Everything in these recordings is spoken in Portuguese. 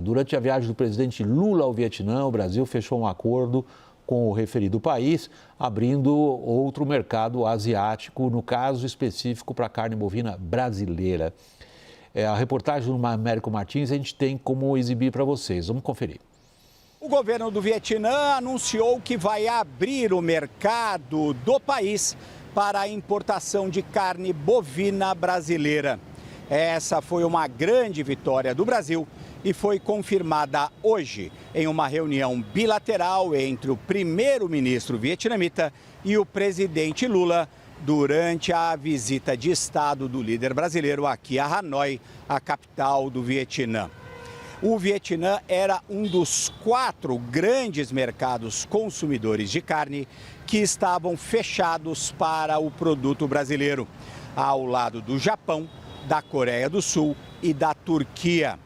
Durante a viagem do presidente Lula ao Vietnã, o Brasil fechou um acordo com o referido país, abrindo outro mercado asiático, no caso específico para a carne bovina brasileira. A reportagem do Américo Martins a gente tem como exibir para vocês. Vamos conferir. O governo do Vietnã anunciou que vai abrir o mercado do país para a importação de carne bovina brasileira. Essa foi uma grande vitória do Brasil e foi confirmada hoje em uma reunião bilateral entre o primeiro-ministro vietnamita e o presidente Lula durante a visita de Estado do líder brasileiro aqui a Hanoi, a capital do Vietnã. O Vietnã era um dos 4 grandes mercados consumidores de carne que estavam fechados para o produto brasileiro, ao lado do Japão, da Coreia do Sul e da Turquia.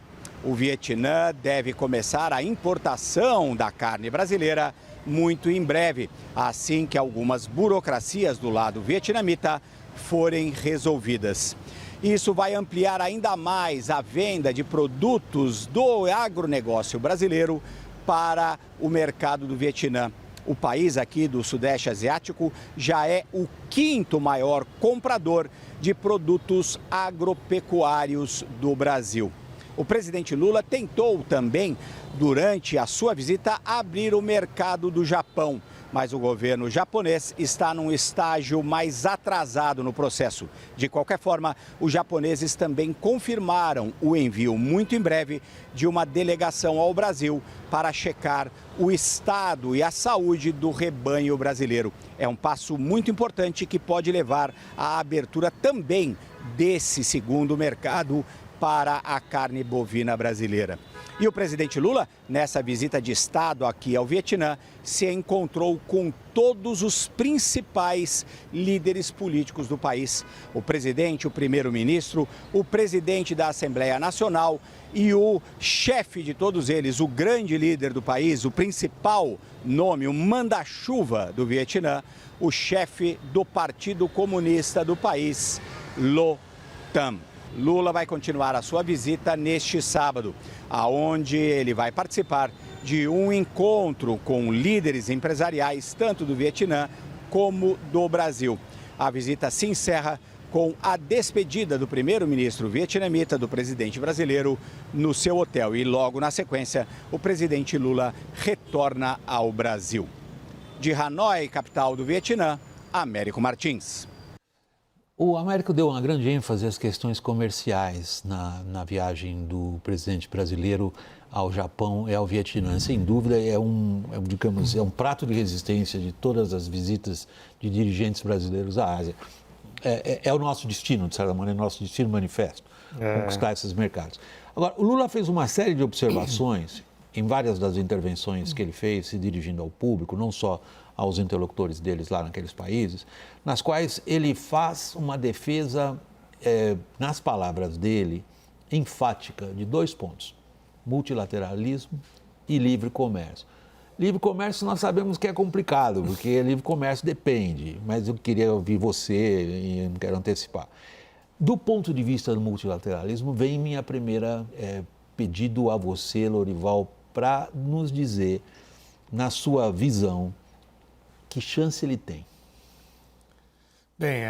O Vietnã deve começar a importação da carne brasileira muito em breve, assim que algumas burocracias do lado vietnamita forem resolvidas. Isso vai ampliar ainda mais a venda de produtos do agronegócio brasileiro para o mercado do Vietnã. O país aqui do Sudeste Asiático já é o 5º maior comprador de produtos agropecuários do Brasil. O presidente Lula tentou também, durante a sua visita, abrir o mercado do Japão, mas o governo japonês está num estágio mais atrasado no processo. De qualquer forma, os japoneses também confirmaram o envio muito em breve de uma delegação ao Brasil para checar o estado e a saúde do rebanho brasileiro. É um passo muito importante que pode levar à abertura também desse segundo mercado para a carne bovina brasileira. E o presidente Lula, nessa visita de Estado aqui ao Vietnã, se encontrou com todos os principais líderes políticos do país. O presidente, o primeiro-ministro, o presidente da Assembleia Nacional e o chefe de todos eles, o grande líder do país, o principal nome, o manda-chuva do Vietnã, o chefe do Partido Comunista do país, Lô Tam. Lula vai continuar a sua visita neste sábado, aonde ele vai participar de um encontro com líderes empresariais, tanto do Vietnã como do Brasil. A visita se encerra com a despedida do primeiro-ministro vietnamita do presidente brasileiro no seu hotel. E logo na sequência, o presidente Lula retorna ao Brasil. De Hanoi, capital do Vietnã, Américo Martins. O Américo deu uma grande ênfase às questões comerciais na viagem do presidente brasileiro ao Japão e ao Vietnã. Sem dúvida, é um prato de resistência de todas as visitas de dirigentes brasileiros à Ásia. É o nosso destino, de certa maneira, nosso destino manifesto, conquistar esses mercados. Agora, o Lula fez uma série de observações em várias das intervenções que ele fez, se dirigindo ao público, não só aos interlocutores deles lá naqueles países, nas quais ele faz uma defesa, nas palavras dele, enfática de 2 pontos: multilateralismo e livre comércio. Livre comércio nós sabemos que é complicado, porque livre comércio depende, mas eu queria ouvir você e não quero antecipar. Do ponto de vista do multilateralismo, vem minha primeira pedido a você, Lorival, para nos dizer, na sua visão, que chance ele tem? Bem,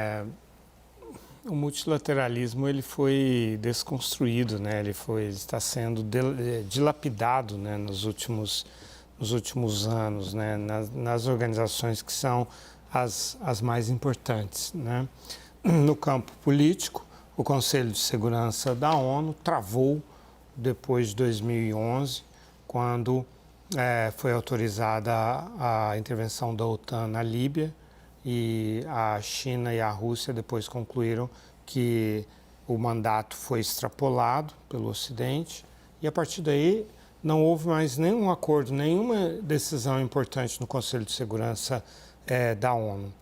o multilateralismo ele foi desconstruído, né? Está sendo dilapidado, né? nos últimos anos, né? nas organizações que são as mais importantes, né? No campo político, o Conselho de Segurança da ONU travou depois de 2011, quando foi autorizada a intervenção da OTAN na Líbia, e a China e a Rússia depois concluíram que o mandato foi extrapolado pelo Ocidente, e a partir daí não houve mais nenhum acordo, nenhuma decisão importante no Conselho de Segurança da ONU.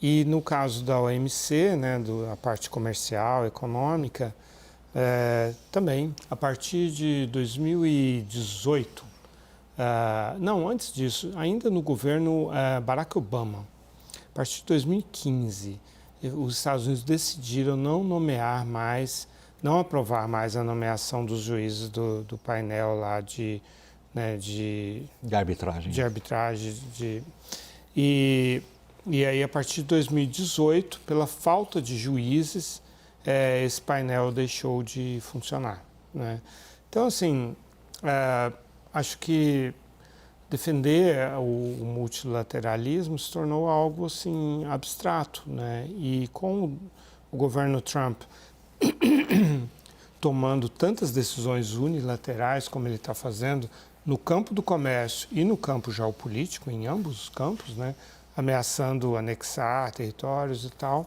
E no caso da OMC, né, a parte comercial, econômica, também, a partir de 2018, não, antes disso, ainda no governo Barack Obama, a partir de 2015, os Estados Unidos decidiram não nomear mais não aprovar mais a nomeação dos juízes do painel lá de arbitragem. E aí, a partir de 2018, pela falta de juízes, esse painel deixou de funcionar, né? Então, assim, acho que defender o multilateralismo se tornou algo assim abstrato, né? E com o governo Trump tomando tantas decisões unilaterais como ele está fazendo no campo do comércio e no campo geopolítico, em ambos os campos, né? Ameaçando anexar territórios e tal,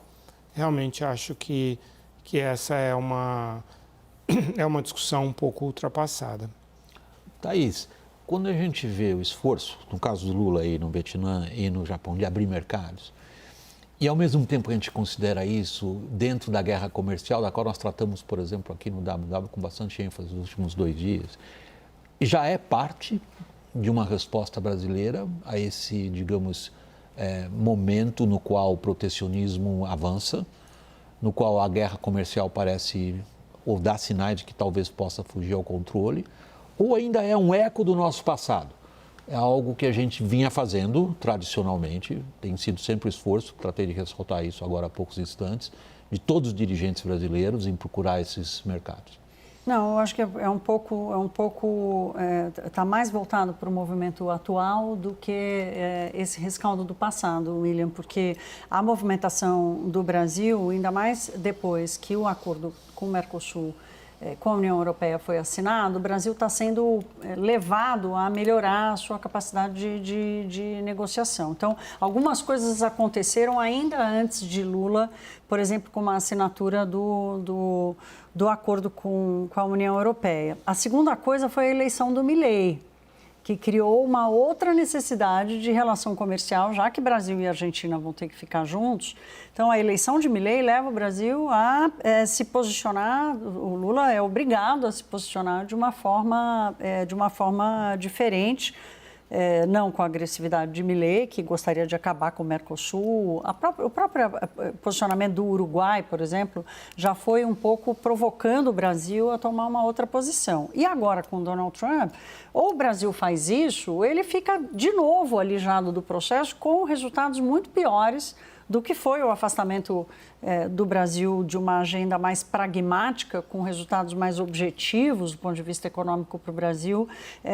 realmente acho que essa é uma discussão um pouco ultrapassada. Thaís, quando a gente vê o esforço, no caso do Lula aí no Vietnã e no Japão, de abrir mercados, e ao mesmo tempo a gente considera isso dentro da guerra comercial, da qual nós tratamos, por exemplo, aqui no WW com bastante ênfase nos últimos 2 dias, já é parte de uma resposta brasileira a esse, digamos, momento no qual o protecionismo avança, no qual a guerra comercial parece ou dá sinais de que talvez possa fugir ao controle, ou ainda é um eco do nosso passado? É algo que a gente vinha fazendo tradicionalmente, tem sido sempre o esforço, tratei de ressaltar isso agora há poucos instantes, de todos os dirigentes brasileiros em procurar esses mercados. Não, eu acho que está mais voltado para o movimento atual do que esse rescaldo do passado, William, porque a movimentação do Brasil, ainda mais depois que o acordo com o Mercosul, com a União Europeia foi assinado, o Brasil está sendo levado a melhorar a sua capacidade de negociação. Então, algumas coisas aconteceram ainda antes de Lula, por exemplo, como a assinatura do acordo com a União Europeia. A segunda coisa foi a eleição do Milei, que criou uma outra necessidade de relação comercial, já que Brasil e Argentina vão ter que ficar juntos. Então, a eleição de Milei leva o Brasil a se posicionar, o Lula é obrigado a se posicionar de uma forma diferente, não com a agressividade de Milei, que gostaria de acabar com o Mercosul. O próprio posicionamento do Uruguai, por exemplo, já foi um pouco provocando o Brasil a tomar uma outra posição. E agora, com Donald Trump, ou o Brasil faz isso, ou ele fica de novo alijado do processo com resultados muito piores do que foi o afastamento do Brasil de uma agenda mais pragmática, com resultados mais objetivos do ponto de vista econômico para o Brasil,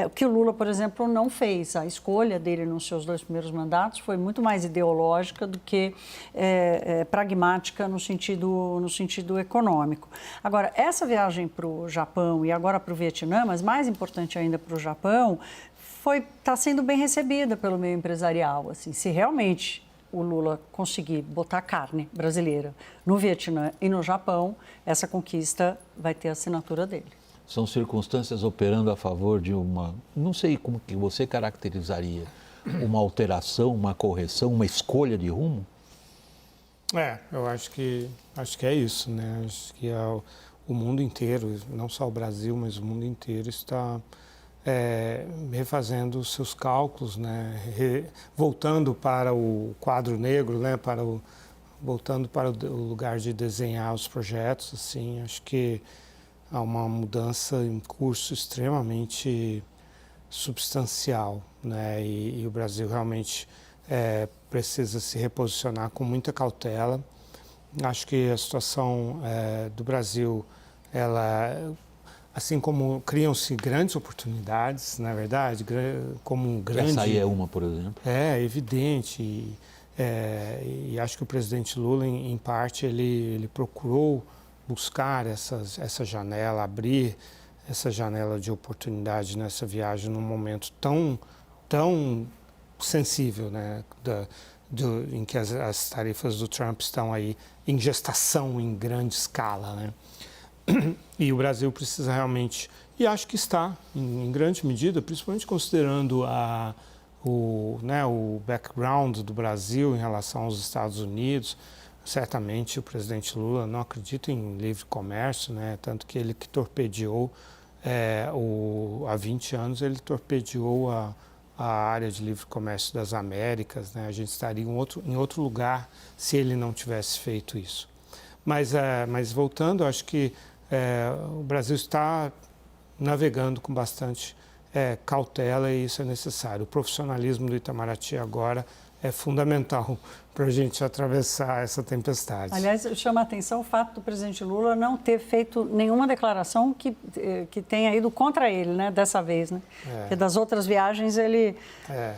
o que o Lula, por exemplo, não fez. A escolha dele nos seus 2 primeiros mandatos foi muito mais ideológica do que pragmática no sentido econômico. Agora, essa viagem para o Japão e agora para o Vietnã, mas mais importante ainda para o Japão, está sendo bem recebida pelo meio empresarial. Assim, se realmente o Lula conseguir botar carne brasileira no Vietnã e no Japão, essa conquista vai ter a assinatura dele. São circunstâncias operando a favor de uma, não sei como que você caracterizaria, uma alteração, uma correção, uma escolha de rumo? Eu acho que é isso, né? Acho que o mundo inteiro, não só o Brasil, mas o mundo inteiro está refazendo os seus cálculos, né? Voltando para o quadro negro, né? Voltando para o lugar de desenhar os projetos, assim, acho que há uma mudança em curso extremamente substancial, né? E o Brasil realmente precisa se reposicionar com muita cautela. Acho que a situação do Brasil, ela, assim como criam-se grandes oportunidades, na verdade, como um grande... Essa aí é uma, por exemplo. É evidente, e acho que o presidente Lula, em parte, ele procurou buscar essa janela, abrir essa janela de oportunidade nessa viagem num momento tão sensível, né, em que as tarifas do Trump estão aí em gestação em grande escala, né? E o Brasil precisa realmente, e acho que está, em grande medida, principalmente considerando o background do Brasil em relação aos Estados Unidos. Certamente o presidente Lula não acredita em livre comércio, né? Tanto que ele que torpedeou, há 20 anos, ele torpedeou a área de livre comércio das Américas, né? A gente estaria em outro lugar se ele não tivesse feito isso. Mas voltando, acho que o Brasil está navegando com bastante cautela e isso é necessário. O profissionalismo do Itamaraty agora é fundamental para a gente atravessar essa tempestade. Aliás, chama a atenção o fato do presidente Lula não ter feito nenhuma declaração que tenha ido contra ele, né, dessa vez, né? Porque das outras viagens,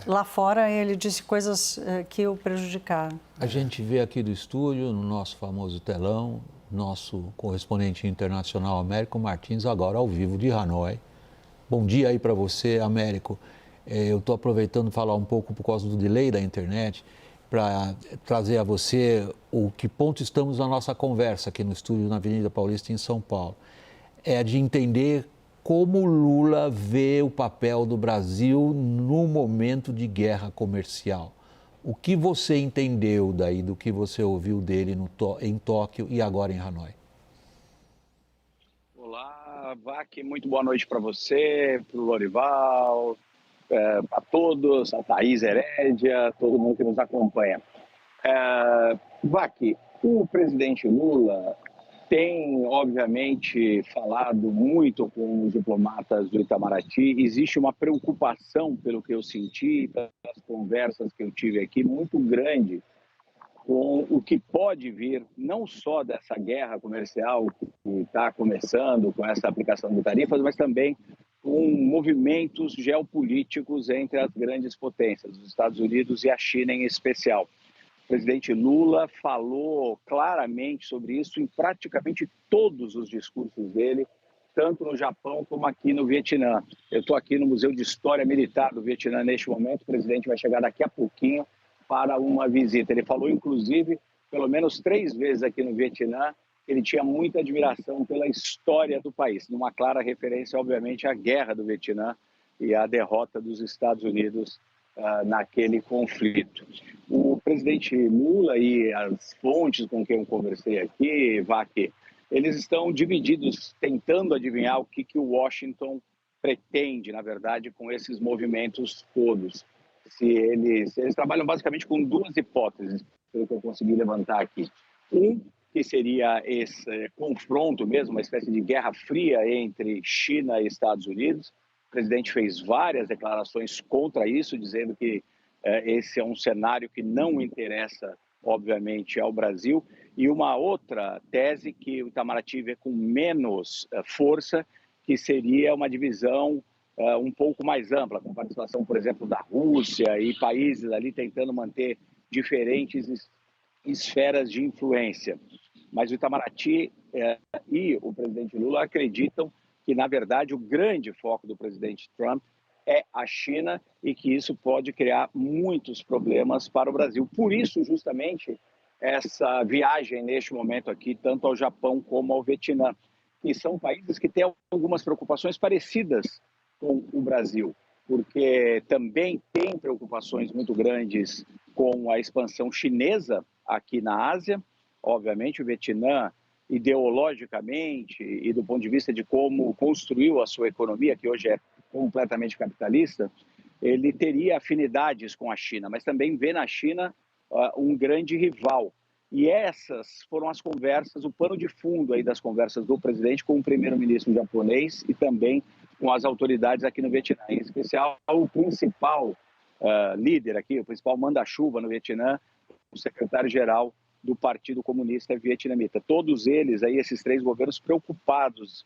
lá fora, ele disse coisas que o prejudicaram. A gente vê aqui do estúdio, no nosso famoso telão, nosso correspondente internacional, Américo Martins, agora ao vivo de Hanoi. Bom dia aí para você, Américo. Eu estou aproveitando falar um pouco por causa do delay da internet, para trazer a você o que ponto estamos na nossa conversa aqui no estúdio na Avenida Paulista, em São Paulo. É de entender como Lula vê o papel do Brasil no momento de guerra comercial. O que você entendeu daí, do que você ouviu dele em Tóquio e agora em Hanoi? Olá, Vac, muito boa noite para você, para o Lorival, a todos, a Thaís Herédia, todo mundo que nos acompanha. Vac, o presidente Lula tem, obviamente, falado muito com os diplomatas do Itamaraty. Existe uma preocupação, pelo que eu senti, pelas conversas que eu tive aqui, muito grande com o que pode vir, não só dessa guerra comercial que está começando com essa aplicação de tarifas, mas também com movimentos geopolíticos entre as grandes potências, os Estados Unidos e a China em especial. O presidente Lula falou claramente sobre isso em praticamente todos os discursos dele, tanto no Japão como aqui no Vietnã. Eu estou aqui no Museu de História Militar do Vietnã neste momento, o presidente vai chegar daqui a pouquinho para uma visita. Ele falou, inclusive, pelo menos 3 vezes aqui no Vietnã, que ele tinha muita admiração pela história do país, numa clara referência, obviamente, à guerra do Vietnã e à derrota dos Estados Unidos naquele conflito. O presidente Lula e as fontes com quem eu conversei aqui, Vac, eles estão divididos, tentando adivinhar o que o Washington pretende, na verdade, com esses movimentos todos. Eles trabalham basicamente com 2 hipóteses, pelo que eu consegui levantar aqui. Que seria esse confronto mesmo, uma espécie de guerra fria entre China e Estados Unidos. O presidente fez várias declarações contra isso, dizendo que esse é um cenário que não interessa, obviamente, ao Brasil. E uma outra tese que o Itamaraty vê com menos força, que seria uma divisão um pouco mais ampla, com participação, por exemplo, da Rússia e países ali tentando manter diferentes esferas de influência. Mas o Itamaraty e o presidente Lula acreditam que, na verdade, o grande foco do presidente Trump é a China e que isso pode criar muitos problemas para o Brasil. Por isso, justamente, essa viagem neste momento aqui, tanto ao Japão como ao Vietnã, que são países que têm algumas preocupações parecidas com o Brasil, porque também tem preocupações muito grandes com a expansão chinesa aqui na Ásia. Obviamente, o Vietnã, ideologicamente e do ponto de vista de como construiu a sua economia, que hoje é completamente capitalista, ele teria afinidades com a China, mas também vê na China um grande rival. E essas foram as conversas, o pano de fundo aí das conversas do presidente com o primeiro-ministro japonês e também com as autoridades aqui no Vietnã. Em especial, o principal líder aqui, o principal manda-chuva no Vietnã, o secretário-geral do Partido Comunista Vietnamita. Todos eles, aí, esses 3 governos, preocupados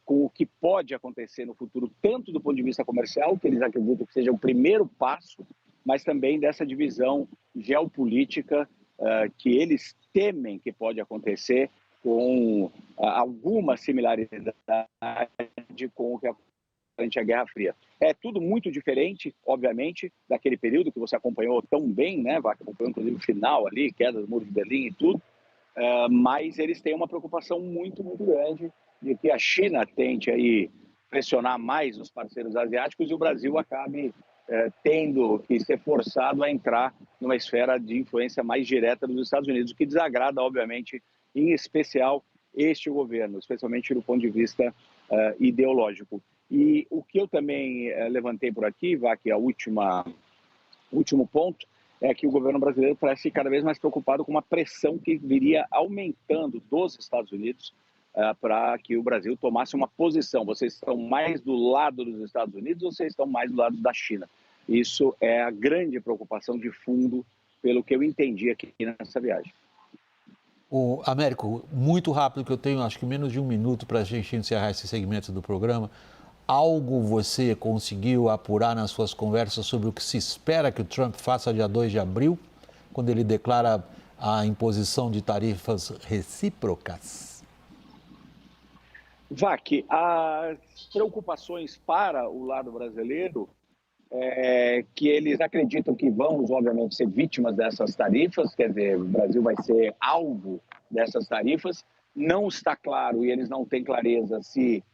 com o que pode acontecer no futuro, tanto do ponto de vista comercial, que eles acreditam que seja o primeiro passo, mas também dessa divisão geopolítica que eles temem que pode acontecer com alguma similaridade com o que aconteceu durante a Guerra Fria. É tudo muito diferente, obviamente, daquele período que você acompanhou tão bem, né, Vac, acompanhou inclusive o final ali, queda do Muro de Berlim e tudo, mas eles têm uma preocupação muito, muito grande de que a China tente aí pressionar mais os parceiros asiáticos e o Brasil acabe tendo que ser forçado a entrar numa esfera de influência mais direta dos Estados Unidos, o que desagrada, obviamente, em especial este governo, especialmente do ponto de vista ideológico. E o que eu também levantei por aqui, Vac, o último ponto, é que o governo brasileiro parece cada vez mais preocupado com uma pressão que viria aumentando dos Estados Unidos para que o Brasil tomasse uma posição. Vocês estão mais do lado dos Estados Unidos ou vocês estão mais do lado da China? Isso é a grande preocupação de fundo, pelo que eu entendi aqui nessa viagem. O Américo, muito rápido, que eu tenho acho que menos de um minuto para a gente encerrar esse segmento do programa. Algo você conseguiu apurar nas suas conversas sobre o que se espera que o Trump faça dia 2 de abril, quando ele declara a imposição de tarifas recíprocas? Vac, as preocupações para o lado brasileiro é que eles acreditam que vamos, obviamente, ser vítimas dessas tarifas, quer dizer, o Brasil vai ser alvo dessas tarifas. Não está claro, e eles não têm clareza, se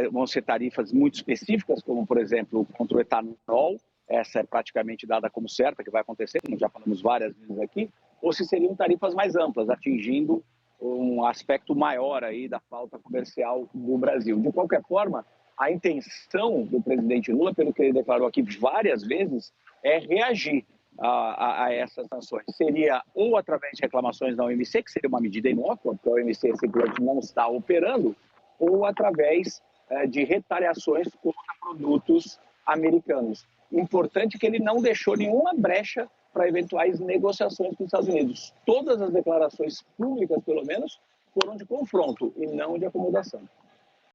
vão ser tarifas muito específicas, como, por exemplo, contra o etanol, essa é praticamente dada como certa, que vai acontecer, como já falamos várias vezes aqui, ou se seriam tarifas mais amplas, atingindo um aspecto maior aí da pauta comercial do Brasil. De qualquer forma, a intenção do presidente Lula, pelo que ele declarou aqui várias vezes, é reagir a essas sanções. Seria ou através de reclamações da OMC, que seria uma medida inócua, porque a OMC simplesmente não está operando, ou através de retaliações contra produtos americanos. Importante que ele não deixou nenhuma brecha para eventuais negociações com os Estados Unidos. Todas as declarações públicas, pelo menos, foram de confronto e não de acomodação.